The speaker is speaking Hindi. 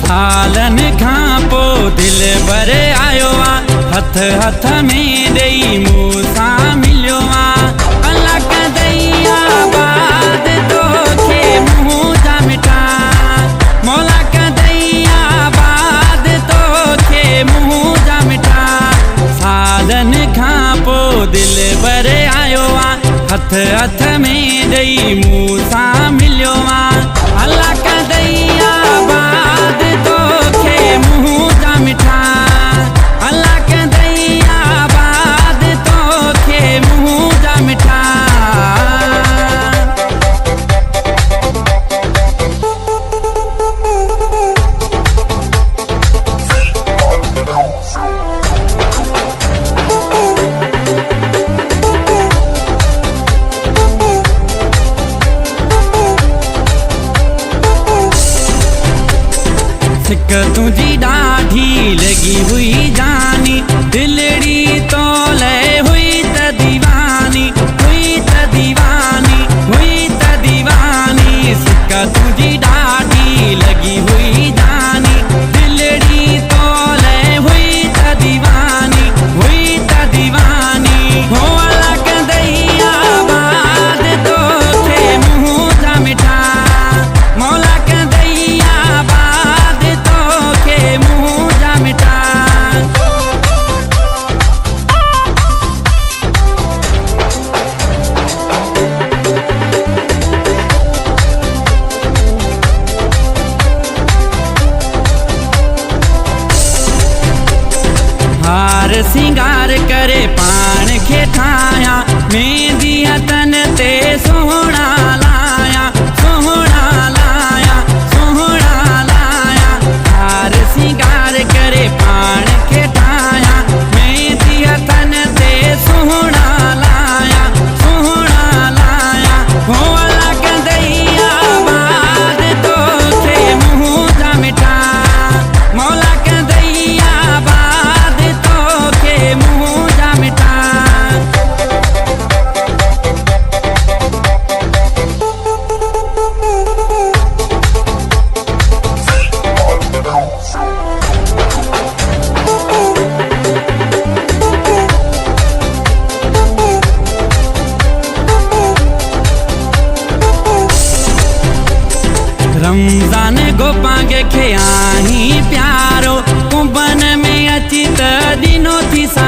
सालन खां पोइ दिल भरे आयो आ हथ हथ में ॾेई मूंसां मिलियो आ अलॻ दैया बाद तोखे मुंहुं जा मिठा मौलक दैया बाद तोखे मुंहुं जा मिठा सालन खां पोइ दिल भरे आयो आ हथ हथ में ॾेई मूंसां मिलियो आ अलॻ दैया बाद तोखे मुंहुं जा मिठा अलॻ दैया बाद तोखे मुंहुं जा मिठा सिक तुझी ॾाढी लगी हुई जानी दिलड़ी तोले हुई त दीवानी हुई त दीवानी हुई त दीवानी सिक तुझी ॾाढी लगी हुई जानी दिलड़ी तोले हुई त दीवानी हुई त दीवानी हो अलॻ दैया बाद तोखे मुंहुं जा मिठा मौलक दैया बाद तोखे मुंहुं जा मिठा हार सिंगार करे पाण खे ठाहिया मेहंदी हथन ते सोहणा लाया सोहणा लाया सोहणा लाया हार सिंगार करे पाण खे ठाहिया मेहंदी हथन ते सोहणा लाया सोहणा लाया हो अलॻ दैया बाद तोखे मुंहुं जा मिठा मौलक दैया बाद तोखे मुंहुं जा मिठा रमज़ान गोपांगे खे आहीं प्यारो कुंभन में अची त ॾिनो थी सा